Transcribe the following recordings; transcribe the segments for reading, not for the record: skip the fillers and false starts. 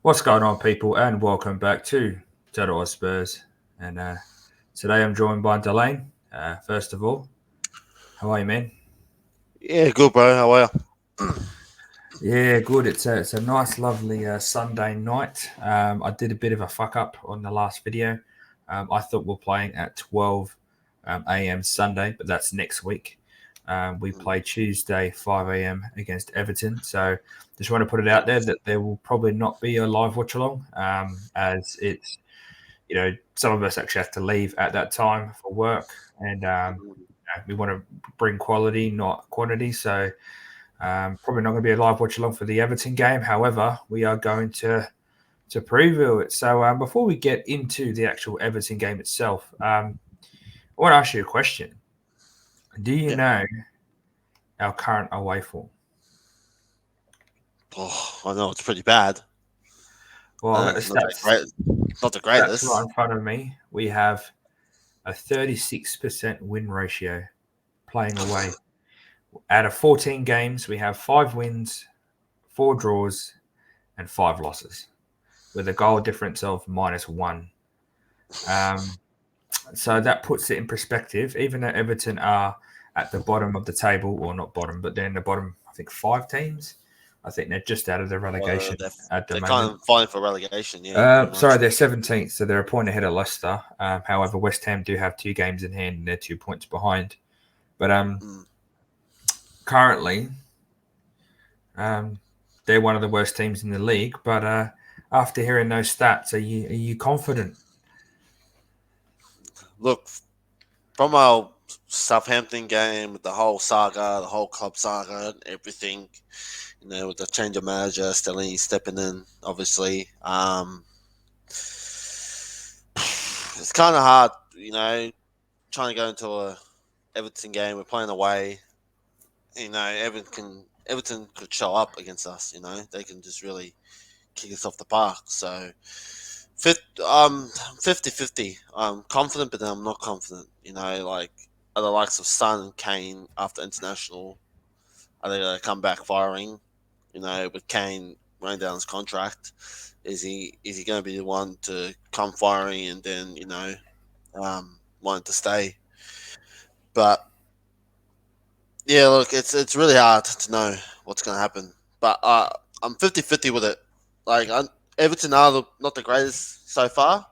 What's going on, people, and welcome back to totalozspurs. And today I'm joined by Delane. First of all, how are you, man? Yeah, good, bro. How are you? Yeah, good. It's a nice, lovely Sunday night. I did a bit of a fuck up on the last video. I thought we're playing at 12 a.m. Sunday, but that's next week. We play Tuesday 5 a.m. against Everton. So just want to put it out there that there will probably not be a live watch along, as it's some of us actually have to leave at that time for work, and we want to bring quality, not quantity. So probably not going to be a live watch along for the Everton game. However, we are going to preview it. So before we get into the actual Everton game itself, I want to ask you a question. Do you Yeah. know our current away form? Oh, I know it's pretty bad. Well, I've got the It's not the stats. great, not the Stats right greatest. in front of me. We have a 36% win ratio playing away. Out of 14 games, we have 5 wins, 4 draws, and 5 losses, with a goal difference of -1. Um, so that puts it in perspective. Even though Everton are at the bottom of the table, or not bottom, but they're in the bottom, I think 5 teams. I think they're just out of the relegation They're at the they're kind moment. of fighting for relegation. Yeah, pretty Sorry, much. they're 17th, so they're a point ahead of Leicester. However, West Ham do have 2 games in hand, and they're 2 points behind. But Mm. currently, Um, they're one of the worst teams in the league. But after hearing those stats, are you confident? Look, from our Southampton game with the whole saga, the whole club saga, and everything. With the change of manager, Stellini stepping in, obviously. It's kind of hard, trying to go into a Everton game. We're playing away. Everton could show up against us. They can just really kick us off the park. So, 50-50. I'm confident, but then I'm not confident. Like are the likes of Son and Kane after international, are they going to come back firing? With Kane running down his contract, is he going to be the one to come firing and then wanting to stay? But yeah, look, it's really hard to know what's going to happen. But I'm 50-50 with it. Like Everton are not the greatest so far,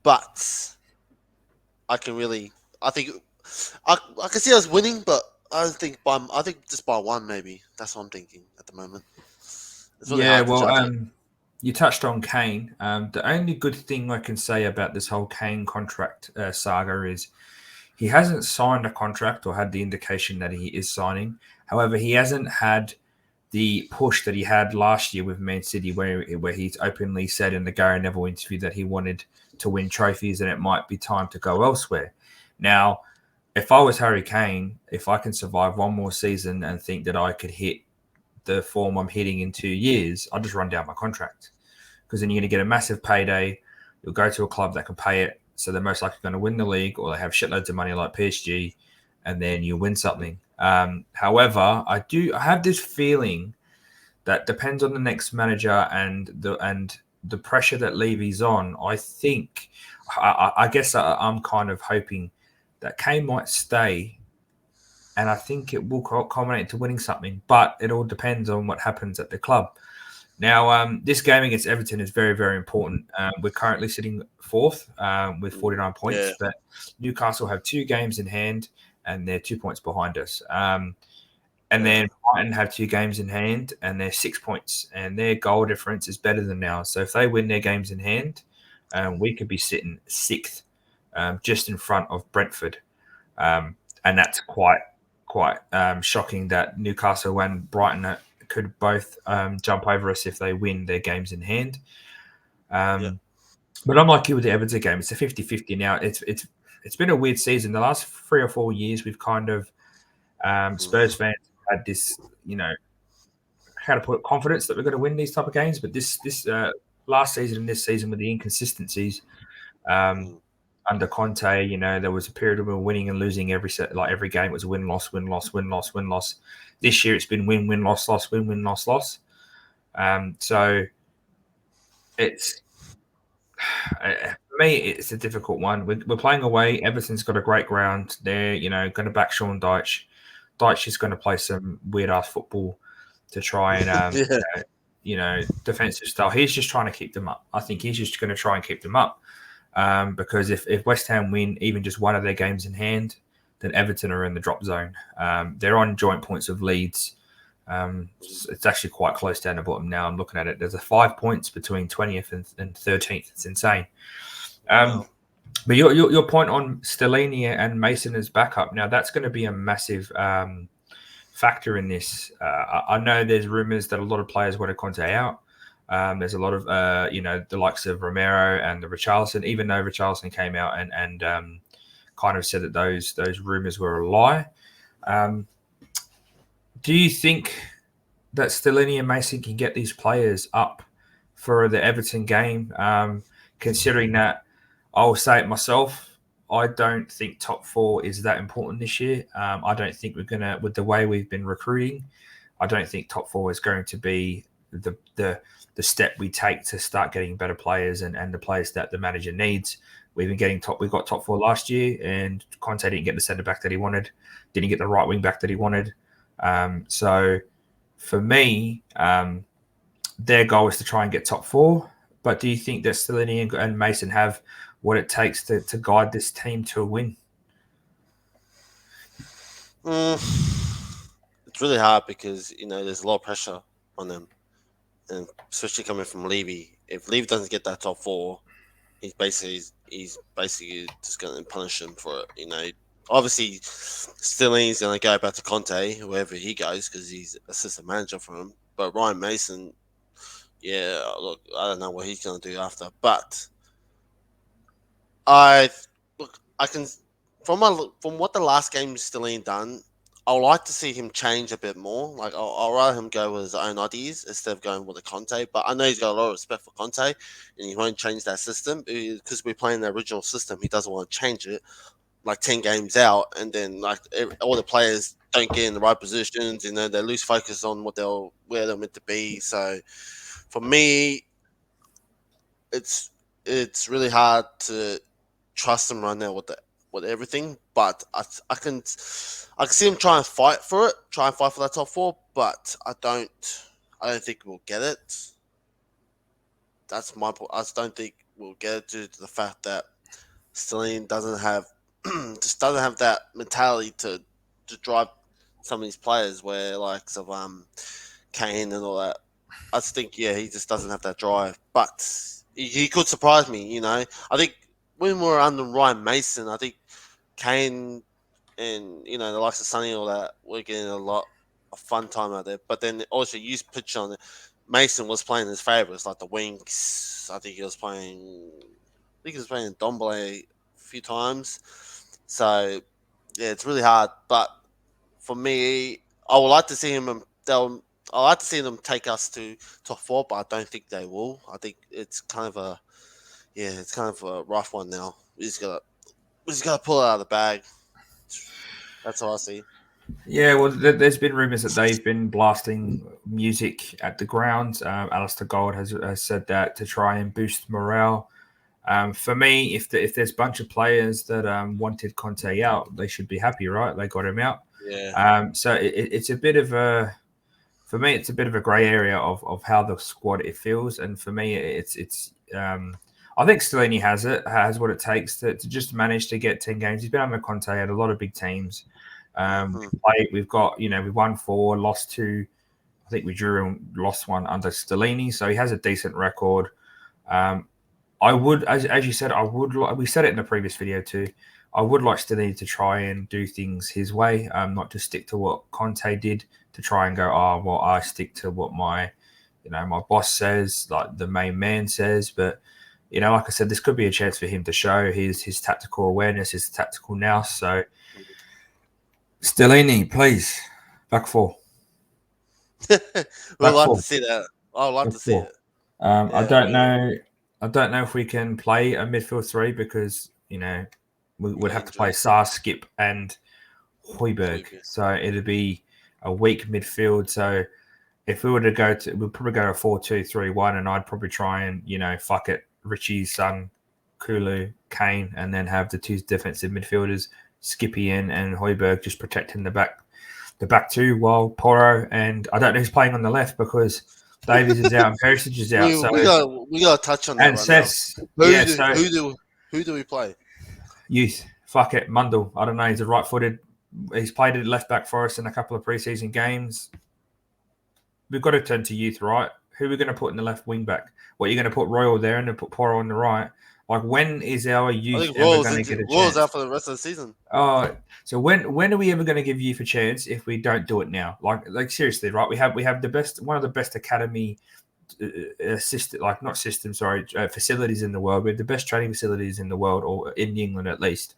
but I can really, I think, I can see us winning, but I think just by one maybe. That's what I'm thinking at the moment. It's really Yeah, hard to well, judge it. you touched on Kane. The only good thing I can say about this whole Kane contract saga is he hasn't signed a contract or had the indication that he is signing. However, he hasn't had the push that he had last year with Man City, where he's openly said in the Gary Neville interview that he wanted to win trophies and it might be time to go elsewhere. Now, if I was Harry Kane, if I can survive one more season and think that I could hit the form I'm hitting in 2 years, I'll just run down my contract, because then you're going to get a massive payday. You'll go to a club that can pay it, so they're most likely going to win the league, or they have shitloads of money like PSG, and then you win something. However, I have this feeling that depends on the next manager and the pressure that Levy's on. I think, I guess I'm kind of hoping that Kane might stay, and I think it will culminate to winning something. But it all depends on what happens at the club. Now, this game against Everton is very, very important. We're currently sitting fourth with 49 Yeah, points, but Newcastle have 2 games in hand and they're 2 points behind us. And yeah, then Brighton have 2 games in hand and they're 6 points, and their goal difference is better than ours. So if they win their games in hand, we could be sitting sixth, just in front of Brentford. And that's quite shocking that Newcastle and Brighton could both jump over us if they win their games in hand. yeah. Um, but I'm like you with the Everton game. It's a 50-50 now. It's been a weird season. The last 3 or 4 years, we've kind of Spurs Mm, fans had this, how to put it, confidence that we're going to win these type of games. But this last season and this season, with the inconsistencies, um, mm, under Conte, there was a period of winning and losing every set. Like every game was win loss, win loss, win loss, win loss. This year it's been win win loss loss, win win loss loss. So It's for me, it's a difficult one. We're playing away. Everton's got a great ground. They're going to back Sean Dyche. Dyche is going to play some weird ass football to try and Yeah. defensive style. He's just trying to keep them up. I think he's just going to try and keep them up because if West Ham win even just one of their games in hand, then Everton are in the drop zone. They're on joint points of Leeds. It's actually quite close down the bottom now. I'm looking at it. There's a 5 points between 20th and 13th. It's insane. Wow. But your point on Stellini and Mason as backup, now that's going to be a massive factor in this. I know there's rumours that a lot of players want to Conte out. There's a lot of, the likes of Romero and the Richarlison, even though Richarlison came out and kind of said that those rumours were a lie. Do you think that Stellini and Mason can get these players up for the Everton game? Considering that, I'll say it myself, I don't think top four is that important this year. I don't think we're going to, with the way we've been recruiting, I don't think top four is going to be the step we take to start getting better players and the players that the manager needs. We've got top four last year, and Conte didn't get the centre back that he wanted, didn't get the right wing back that he wanted. So for me, their goal is to try and get top four. But do you think that Stellini and Mason have what it takes to guide this team to a win? It's really hard because there's a lot of pressure on them, and especially coming from Levy. If Levy doesn't get that top four, he's basically just going to punish him for it. Obviously, Stellini's going to go back to Conte wherever he goes because he's assistant manager for him. But Ryan Mason, yeah, look, I don't know what he's going to do after. But I can from what the last game Stellini done, I would like to see him change a bit more. Like I'll rather him go with his own ideas instead of going with a Conte. But I know he's got a lot of respect for Conte, and he won't change that system because we're playing the original system. He doesn't want to change it like 10 games out, and then like all the players don't get in the right positions. They lose focus on where they're meant to be. So for me, it's really hard to trust them right now with everything. But I can see him try and fight for that top four. But I don't think we'll get it. That's my point. I just don't think we'll get it due to the fact that Stellini doesn't have that mentality to drive some of these players where likes of Kane and all that. I just think he just doesn't have that drive. But he could surprise me. I think when we were under Ryan Mason, I think Kane and the likes of Sonny and all that we're getting a lot of fun time out there. But then also you pitch on it. Mason was playing his favourites like the Winks. I think he was playing Dombele a few times. So yeah, it's really hard. But for me, I would like to see him. I like to see them take us to top four, but I don't think they will. I think it's kind of a rough one now. We just gotta pull it out of the bag. That's all I see. Yeah, well, there's been rumours that they've been blasting music at the ground. Alistair Gold has said that to try and boost morale. For me, if there's a bunch of players that wanted Conte out, they should be happy, right? They got him out. Yeah. So it's a bit of a, for me, it's a bit of a grey area of how the squad it feels, and for me, it's. I think Stellini has what it takes to just manage to get 10 games. He's been under Conte at a lot of big teams. We've got we won 4, lost 2. I think we drew and lost 1 under Stellini, so he has a decent record. I would, as you said, we said it in the previous video too. I would like Stellini to try and do things his way, not to stick to what Conte did, to try and go, oh well, I stick to what my boss says, like the main man says. But like I said, this could be a chance for him to show his tactical awareness, his tactical nous. So Stellini, please, back 4. We'd Back like 4. to see that. I'd like Back to see 4. it. I don't know. I don't know if we can play a midfield 3 because we would have to play Saar, Skip, and Højbjerg. So it'd be a weak midfield. So if we were to go to, we'd probably go to 4-2-3-1, and I'd probably try and fuck it, Richie's son, Kulu, Kane, and then have the two defensive midfielders, Skippy and Højbjerg, just protecting the back two, while Porro and I don't know who's playing on the left because Davies is out and Perisic is out. We got to touch on that and right Cess, now. Who do we play? Youth, fuck it, Mundell. I don't know. He's a right-footed. He's played at left back for us in a couple of preseason games. We've got to turn to youth, right? Who are we going to put in the left wing back? What, you're going to put Royal there and then put Porro on the right? Like, when is our youth ever going to get a chance? Royal's out for the rest of the season. So when are we ever going to give youth a chance if we don't do it now? Like seriously, right? We have the best, one of the best academy facilities in the world. We have the best training facilities in the world, or in England at least.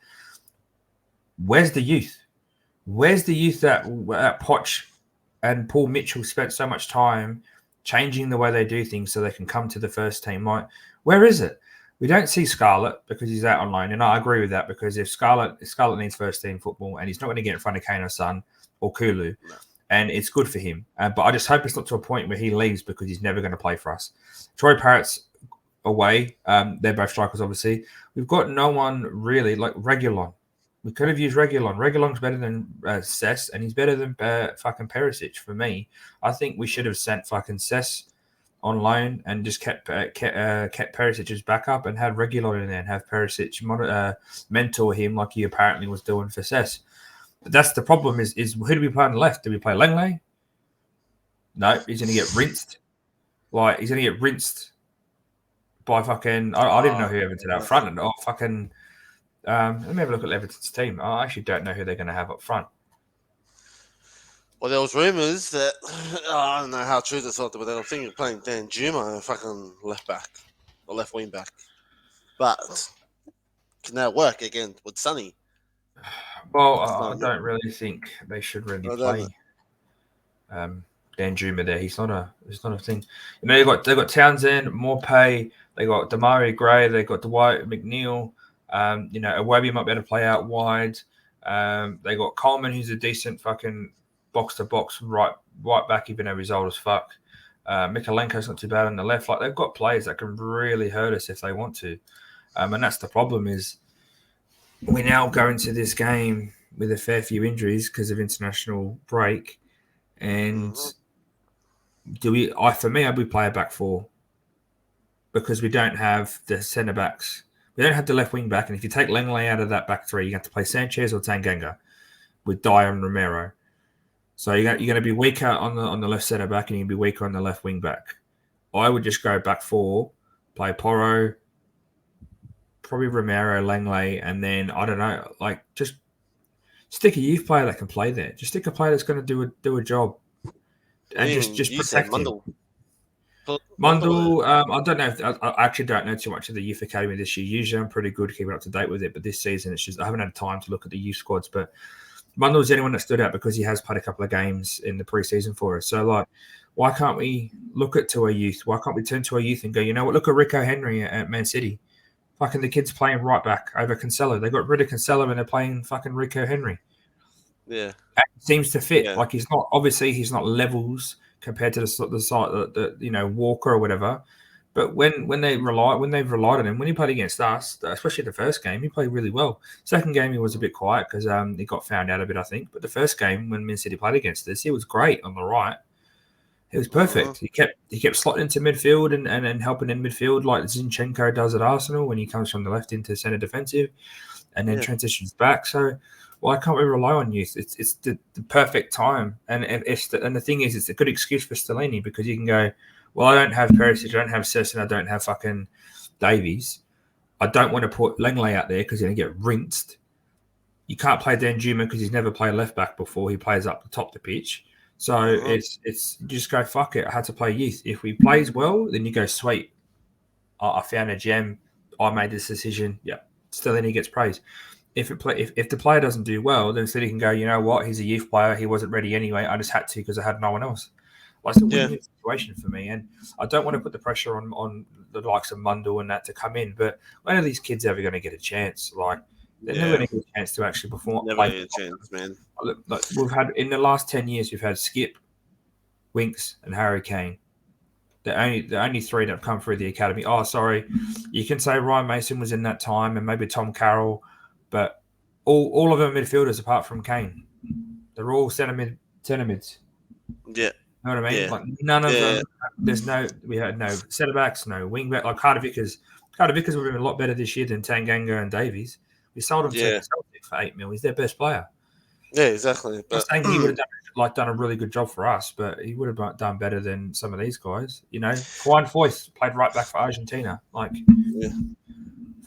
Where's the youth? Where's the youth that Poch and Paul Mitchell spent so much time changing the way they do things so they can come to the first team? Like, where is it? We don't see Scarlett because he's out on loan, and I agree with that, because if Scarlett needs first team football, and he's not going to get in front of Kane or Son or Kulu, and it's good for him. But I just hope it's not to a point where he leaves because he's never going to play for us. Troy Parrott's away. They're both strikers, obviously. We've got no one really like Reguilon. We could have used Reguilon. Reguilon's better than Cess, and he's better than fucking Perisic for me. I think we should have sent fucking Cess on loan and just kept Perisic as backup and had Reguilon in there and have Perisic mentor him like he apparently was doing for Cess. But that's the problem is who do we play on the left? Do we play Langley? No, he's going to get rinsed. Like, he's going to get rinsed by fucking... I don't even know who Everton out front. Oh, fucking... let me have a look at Everton's team. I actually don't know who they're going to have up front. Well, there was rumours that... I don't know how true this was, but they were thinking of playing Dan Juma fucking left back. Or left wing back. But can that work again with Sonny? Well, I don't really think they should really play Dan Juma there. It's not a thing. They've got Townsend, Morpay, they got Damari Gray, they got Dwight McNeil. Awabi might be able to play out wide. They got Coleman, who's a decent fucking box to box right back, even though he's old as fuck. Mikalenko's not too bad on the left. Like, they've got players that can really hurt us if they want to. And that's the problem is we now go into this game with a fair few injuries because of international break. And for me, I would play a back four because we don't have the centre backs. We don't have the left wing back. And if you take Langley out of that back three, you have to play Sanchez or Tanganga with Dyer and Romero. So you're going to be weaker on the left centre back, and you're going to be weaker on the left wing back. I would just go back four, play Porro, probably Romero, Langley, and then I don't know, like, just stick a youth player that can play there. Just stick a player that's going to do a job, and just protect him. Mundell, I don't know. I actually don't know too much of the youth academy this year. Usually, I'm pretty good keeping up to date with it, but this season, it's just I haven't had time to look at the youth squads. But Mundell is anyone that stood out because he has played a couple of games in the preseason for us. So, like, why can't we look to our youth? Why can't we turn to our youth and go, you know what? Look at Rico Henry at Man City. Fucking the kid's playing right back over Cancelo. They got rid of Cancelo and they're playing fucking Rico Henry. Yeah, and it seems to fit. Yeah. Like, he's not levels compared to the side that Walker or whatever. But when they've relied on him, when he played against us, especially the first game, he played really well. Second game he was a bit quiet because he got found out a bit, I think. But the first game when Man City played against us, he was great on the right. It was perfect. He kept slotting into midfield and helping in midfield like Zinchenko does at Arsenal when he comes from the left into centre defensive and then transitions back. So why can't we rely on youth? It's the perfect time. And the thing is, it's a good excuse for Stellini because you can go, well, I don't have Perisic, I don't have Sesson, I don't have fucking Davies. I don't want to put Langley out there because he's going to get rinsed. You can't play Dan Juma because he's never played left back before. He plays up the top of the pitch. So it's just go, fuck it. I had to play youth. If he plays well, then you go, sweet. I found a gem. I made this decision. Yeah, Stellini gets praise. If the player doesn't do well, then City can go, you know what? He's a youth player. He wasn't ready anyway. I just had to because I had no one else. Like, it's a win-win situation for me. And I don't want to put the pressure on the likes of Mundell and that to come in. But when are these kids ever going to get a chance? Like, they're never going to get a chance to actually perform. Never get a chance, man. Like, we've had in the last 10 years, we've had Skip, Winks, and Harry Kane. The only three that have come through the academy. Oh, sorry, you can say Ryan Mason was in that time, and maybe Tom Carroll, but all of them midfielders apart from Kane, they're all centre mids. Yeah, You know what I mean? yeah, Like none of yeah, them. We had no centre backs, no wing back. Like Carter Vickers. Carter Vickers would have been a lot better this year than Tanganga and Davies. We sold him to yeah, Celtic for 8 mil. He's their best player. yeah, exactly. Not But saying he would have done a really good job for us, but he would have done better than some of these guys. You know, Juan Foyth played right back for Argentina. Like yeah,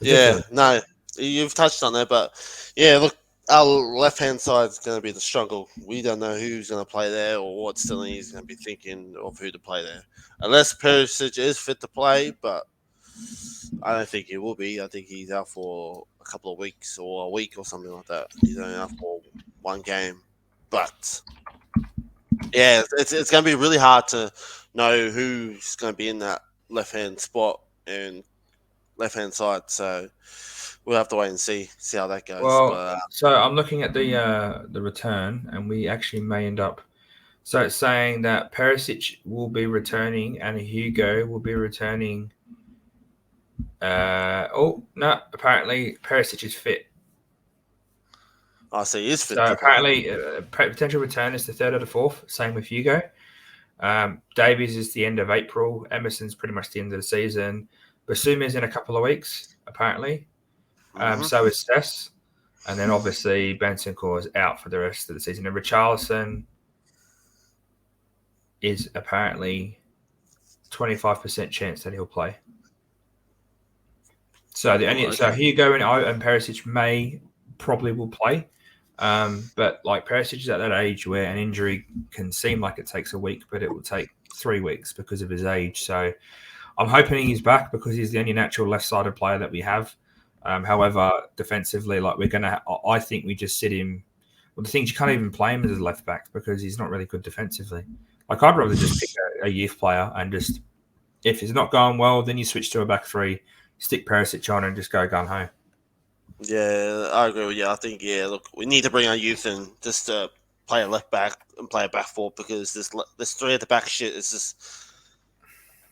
yeah, ridiculous. no, you've touched on that, but yeah, look, our left hand side is going to be the struggle. We don't know who's going to play there or what Stellini is going to be thinking of who to play there, unless Perisic is fit to play, but I don't think he will be. I think he's out for a couple of weeks or a week or something like that. He's only out for one game, but yeah, it's going to be really hard to know who's going to be in that left hand spot and left hand side. So we'll have to wait and see how that goes. Well, But so I'm looking at the return, and we actually may end up. So it's saying that Perisic will be returning and Hugo will be returning. Oh no! Apparently Perisic is fit. I see he is So fit to play. apparently, potential return is the 3rd or the 4th. Same with Hugo. Davies is the end of April. Emerson's pretty much the end of the season. Basuma's in a couple of weeks, apparently. Mm-hmm. So is Cess. And then obviously Benson Core is out for the rest of the season. And Richarlison is apparently 25% chance that he'll play. So so Hugo and Perisic probably will play. But like Perisic is at that age where an injury can seem like it takes a week, but it will take 3 weeks because of his age. So I'm hoping he's back because he's the only natural left-sided player that we have. However, defensively, like I think we just sit him. Well, the thing is, you can't even play him as a left back because he's not really good defensively. Like I'd rather just pick a youth player and just if it's not going well, then you switch to a back three, stick Perisic on, and just go gun ho. Yeah, I agree with you. I think look, we need to bring our youth in just to play a left back and play a back four because this three at the back shit is just.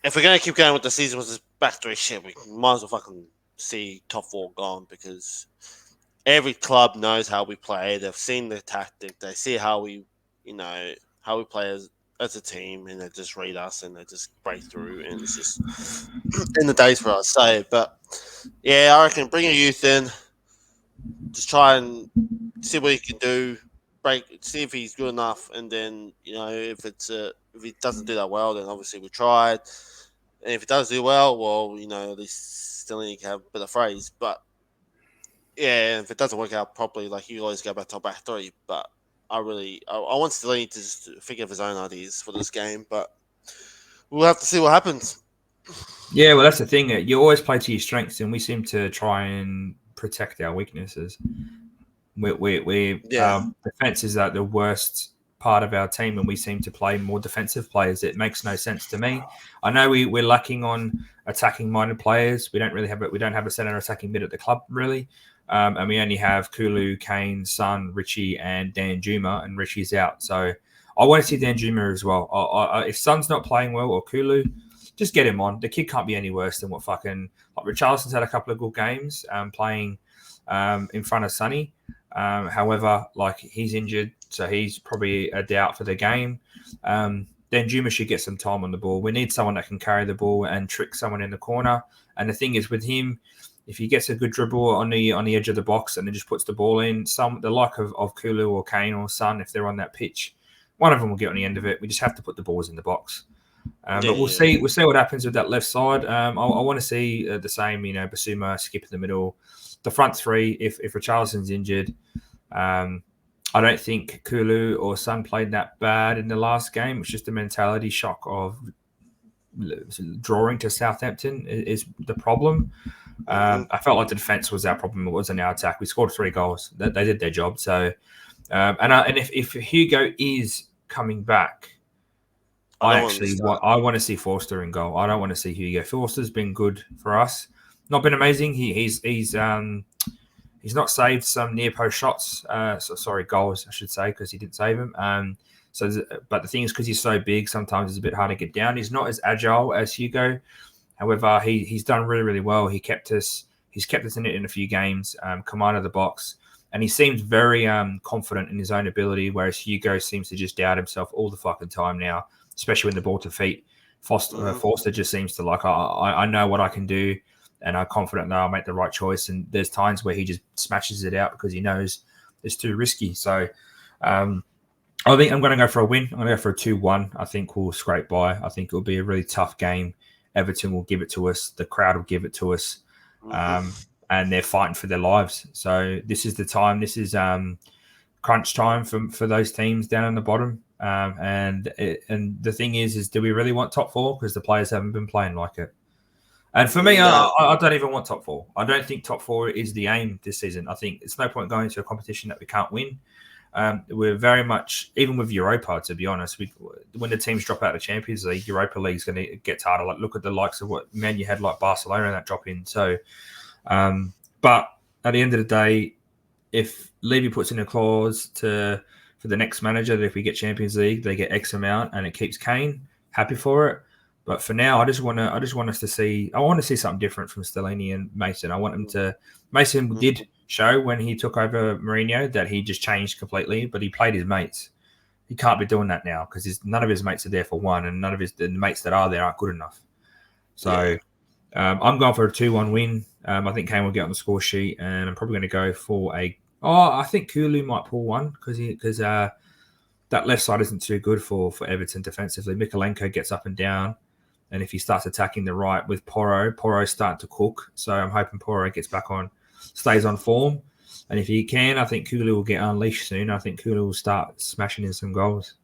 If we're gonna keep going with the season with this back three shit, we might as well fucking see top four gone because every club knows how we play. They've seen the tactic. They see how we play as a team, and they just read us and they just break through, and it's just in the days for us. So, but yeah, I reckon bring your youth in, just try and see what he can do. See if he's good enough, and then if he doesn't do that well, then obviously we tried. And if he does do well, well, at least still need to have a bit of phrase. But yeah, if it doesn't work out properly, like you always go back to back three. But I want Stellini to just figure of his own ideas for this game. But we'll have to see what happens. Yeah, well, that's the thing. You always play to your strengths, and we seem to try and protect our weaknesses. Defense is like the worst part of our team, and we seem to play more defensive players. It makes no sense to me. I know we're lacking on attacking-minded players. We don't have a centre attacking mid at the club really, and we only have Kulu, Kane, Son, Richie, and Dan Juma, and Richie's out. So I want to see Dan Juma as well. If Son's not playing well or Kulu, just get him on. The kid can't be any worse than what fucking like Richarlison's had a couple of good games playing in front of Sonny. However, like he's injured, so he's probably a doubt for the game. Then Juma should get some time on the ball. We need someone that can carry the ball and trick someone in the corner. And the thing is with him, if he gets a good dribble on the edge of the box and then just puts the ball in, the like of Kulu or Kane or Son, if they're on that pitch, one of them will get on the end of it. We just have to put the balls in the box. But we'll see. We'll see what happens with that left side. I want to see the same. Basuma skip in the middle. The front three. If Richarlison's injured, I don't think Kulu or Son played that bad in the last game. It's just a mentality shock of drawing to Southampton is the problem. I felt like the defense was our problem. It wasn't our attack. We scored 3 goals. They did their job. So, and if Hugo is coming back. I want to see Forster in goal. I don't want to see Hugo. Forster's been good for us. Not been amazing. He's not saved some near post shots. Goals, I should say, because he didn't save them. So, but the thing is, because he's so big, sometimes it's a bit hard to get down. He's not as agile as Hugo. However, he's done really, really well. He's kept us in it in a few games, come out of the box, and he seems very confident in his own ability, whereas Hugo seems to just doubt himself all the fucking time now, especially when the ball to feet. Forster just seems to like, I know what I can do, and I'm confident that I'll make the right choice. And there's times where he just smashes it out because he knows it's too risky. So I think I'm going to go for a win. I'm going to go for a 2-1. I think we'll scrape by. I think it'll be a really tough game. Everton will give it to us. The crowd will give it to us. And they're fighting for their lives. So this is the time. This is crunch time for those teams down in the bottom. And the thing is do we really want top four? Because the players haven't been playing like it. And for me, I don't even want top four. I don't think top four is the aim this season. I think it's no point going to a competition that we can't win. We're very much, even with Europa, to be honest, when the teams drop out of the Champions League, Europa League is going to get harder. Like, look at the likes of what Man you had, like Barcelona, that drop in. So, but at the end of the day, if Levy puts in a clause for the next manager that if we get Champions League, they get X amount, and it keeps Kane, happy for it. But for now, I just want us to see. I want to see something different from Stellini and Mason. I want him to. Mason did show when he took over Mourinho that he just changed completely, but he played his mates. He can't be doing that now because none of his mates are there for one, and none of the mates that are there aren't good enough. So I'm going for a 2-1 win. I think Kane will get on the score sheet, and I'm probably going to go for I think Kulu might pull one because that left side isn't too good for Everton defensively. Mikalenko gets up and down. And if he starts attacking the right with Poro's starting to cook. So I'm hoping Poro gets back on, stays on form. And if he can, I think Kulu will get unleashed soon. I think Kulu will start smashing in some goals.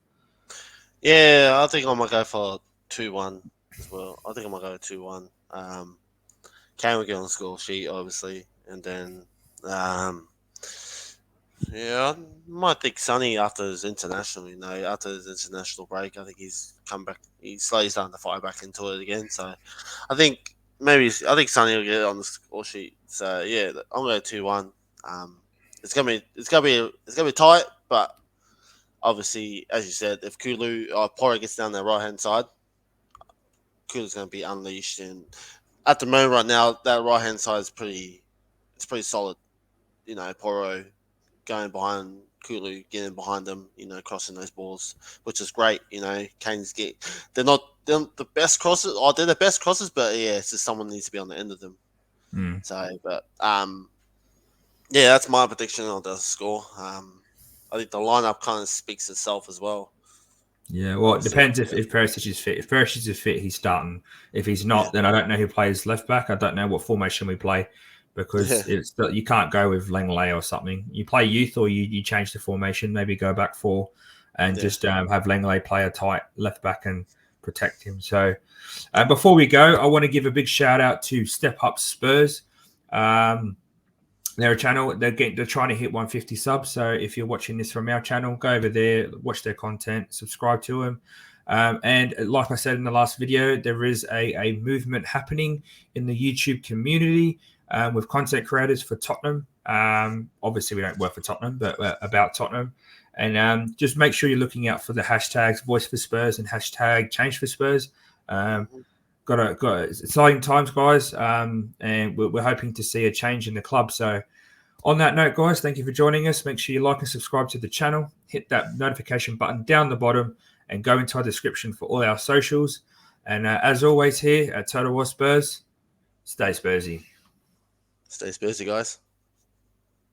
Yeah, I think I might go for 2-1 as well. I think I might go 2-1. Kane will get on the score sheet, obviously. And then, I might think Sonny after his international, after his international break, I think he's come back. He's slowly starting to fire back into it again. So I think Sonny will get on the score sheet. So yeah, I'm going 2-1. It's gonna be tight, but obviously, as you said, if Poro gets down the right hand side, Kulu's gonna be unleashed. And at the moment, right now, that right hand side is pretty solid. Poro going behind Kulu, getting behind them, crossing those balls, which is great. Kane's they're not the best crosses, or they're the best crosses, but yeah, it's just someone needs to be on the end of them. So, but yeah, that's my prediction on the score. I think the lineup kind of speaks itself as well. Yeah, well, it depends if Perisic is fit. If Perisic is fit, he's starting. If he's not, then I don't know who plays left back. I don't know what formation we play. Because you can't go with Langley or something. You play youth or you change the formation, maybe go back 4 and just have Langley play a tight left back and protect him. So before we go, I want to give a big shout out to Step Up Spurs. They're a channel. They're trying to hit 150 subs. So if you're watching this from our channel, go over there, watch their content, subscribe to them. And like I said in the last video, there is a movement happening in the YouTube community with content creators for Tottenham. Obviously, we don't work for Tottenham, but about Tottenham. And just make sure you're looking out for the hashtags Voice for Spurs and hashtag Change for Spurs. Got exciting times, guys. And we're hoping to see a change in the club. So on that note, guys, thank you for joining us. Make sure you like and subscribe to the channel. Hit that notification button down the bottom and go into our description for all our socials. And as always here at Total Spurs, stay Spursy. Stay Spursy, guys.